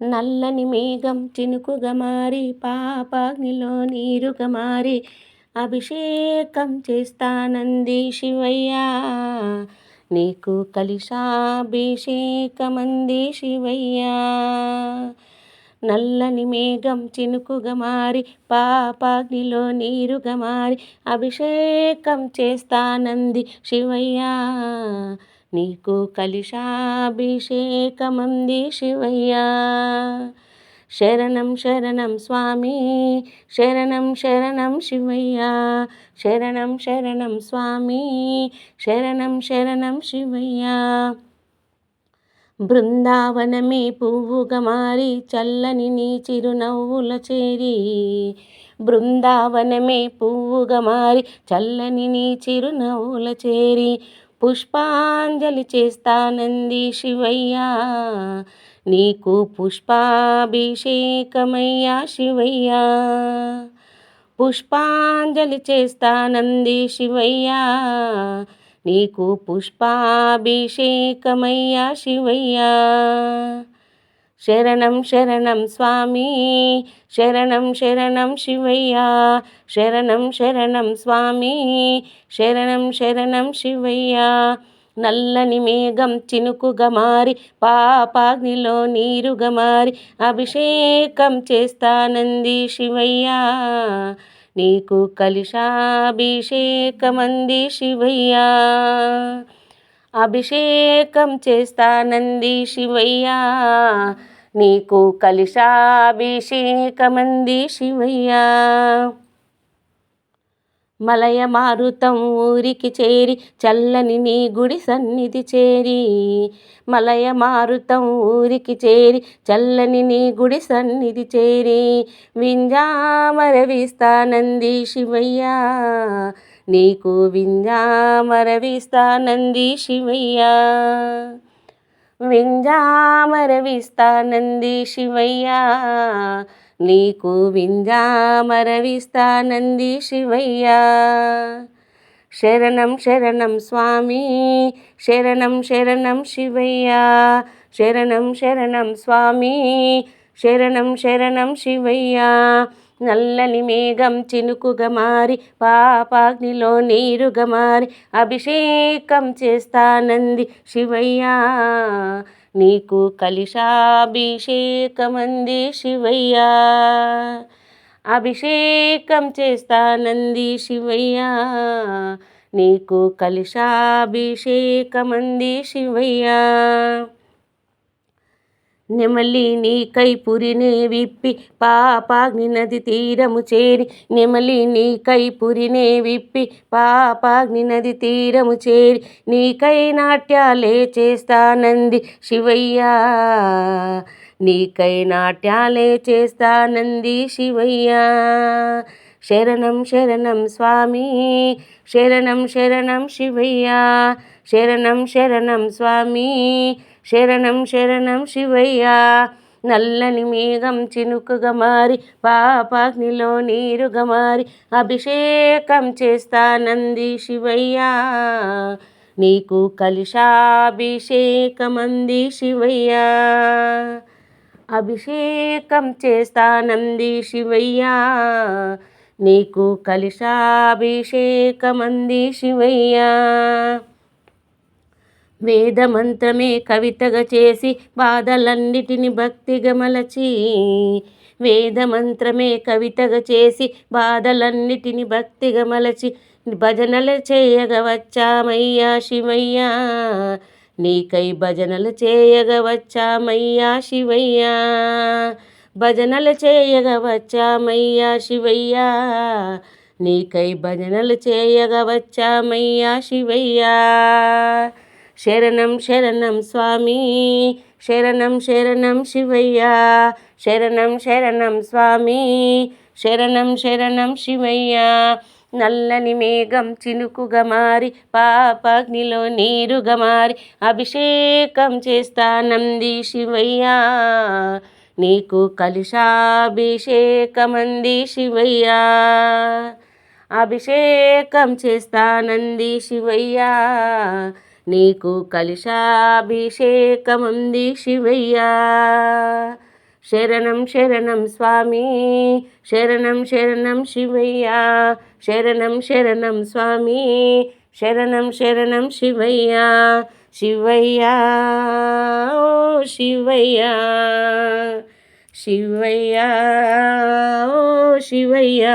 నల్లని మేఘం చినుకుగా మారి పాపాగ్నిలో నీరుగా మారి అభిషేకం చేస్తానంది శివయ్య. నీకు కలిశాభిషేకమంది శివయ్య. నల్లని మేఘం చినుకుగా మారి పాపాగ్నిలో నీరుగా మారి అభిషేకం చేస్తానంది శివయ్య. నీకు కలిశాభిషేకమంది శివయ్య. శరణం శరణం స్వామి, శరణం శరణం శివయ్య. శరణం శరణం స్వామి, శరణం శరణం శివయ్య. బృందావనమే పువ్వుగా మారి చల్లని నీ చిరునవ్వుల చేరి, బృందావనమే పువ్వుగా మారి చల్లని నీ చిరునవ్వుల చేరి పుష్పాంజలి చేస్తానంది శివయ్య. నీకు పుష్పాభిషేకమయ్యా శివయ్య. పుష్పాంజలి చేస్తానంది శివయ్య. నీకు పుష్పాభిషేకమయ్యా శివయ్య. శరణం శరణం స్వామి, శరణం శరణం శివయ్య. శరణం శరణం స్వామి, శరణం శరణం శివయ్య. నల్లని మేఘం చినుకుగా మారి పాపాగ్నిలో నీరుగా మారి అభిషేకం చేస్తానంది శివయ్య. నీకు కలిశాభిషేకమంది శివయ్య. అభిషేకం చేస్తానంది శివయ్య. నీకు కలిశాభిషేకమంది శివయ్య. మలయ మారుతం ఊరికి చేరి చల్లని నీ గుడి సన్నిధి చేరి, మలయ మారుతం ఊరికి చేరి చల్లని నీ గుడి సన్నిధి చేరి వింజామరవిస్తానంది శివయ్య. నీకు వింజామరవిస్తానంది శివయ్య. వింజామరవిస్తానంది శివయ్య. నీకు వింజామరవిస్తానంది శివయ్య. శరణం శరణం స్వామి, శరణం శరణం శివయ్య. శరణం శరణం స్వామి, శరణం శరణం శివయ్య. నల్లని మేఘం చినుకుగా మారి పాపాగ్నిలో నీరుగా మారి అభిషేకం చేస్తానంది శివయ్య. నీకు కలిశాభిషేకమంది శివయ్య. అభిషేకం చేస్తానంది శివయ్య. నీకు కలిశాభిషేకమంది శివయ్య. నెమలి నీకై పురినే విప్పి పాపాగ్ని నది తీరము చేరి, నెమలి నీకై పురినే విప్పి పాపాగ్ని నది తీరము చేరి నీకై నాట్యాలే చేస్తానంది శివయ్య. నీకై నాట్యాలే చేస్తానంది శివయ్య. శరణం శరణం స్వామి, శరణం శరణం శివయ్య. శరణం శరణం స్వామి, శరణం శరణం శివయ్య. నల్లని మేఘం చినుకుగా మారి పాపాగ్నిలో నీరుగా మారి అభిషేకం చేస్తానంది శివయ్య. నీకు కలిశాభిషేకమంది శివయ్య. అభిషేకం చేస్తానంది శివయ్య. నీకు కలిశాభిషేకమంది శివయ్య. వేదమంత్రమే కవితగా చేసి బాధలన్నిటిని భక్తిగా మలచి, వేదమంత్రమే కవితగా చేసి బాధలన్నిటిని భక్తిగా మలచి భజనలు చేయగా వచ్చామయ్యా శివయ్య. నీకై భజనలు చేయగా వచ్చామయ్యా శివయ్య. భజనలు చేయగా వచ్చామయ్యా శివయ్య. నీకై భజనలు చేయగా వచ్చామయ్యా శివయ్య. శరణం శరణం స్వామి, శరణం శరణం శివయ్య. శరణం శరణం స్వామి, శరణం శరణం శివయ్య. నల్లని మేఘం చినుకుగా మారి పాపాగ్నిలో నీరుగా మారి అభిషేకం చేస్తానంది శివయ్య. నీకు కలిశాభిషేకమంది శివయ్య. అభిషేకం చేస్తానంది శివయ్య. నీకు కలిశాభిషేకమంది శివయ్య. శరణం శరణం స్వామి, శరణం శరణం శివయ్య, శరణం శరణం స్వామి, శరణం శరణం శివయ్య, శివయ్య ఓ శివయ్య, శివయ్య ఓ శివయ్య.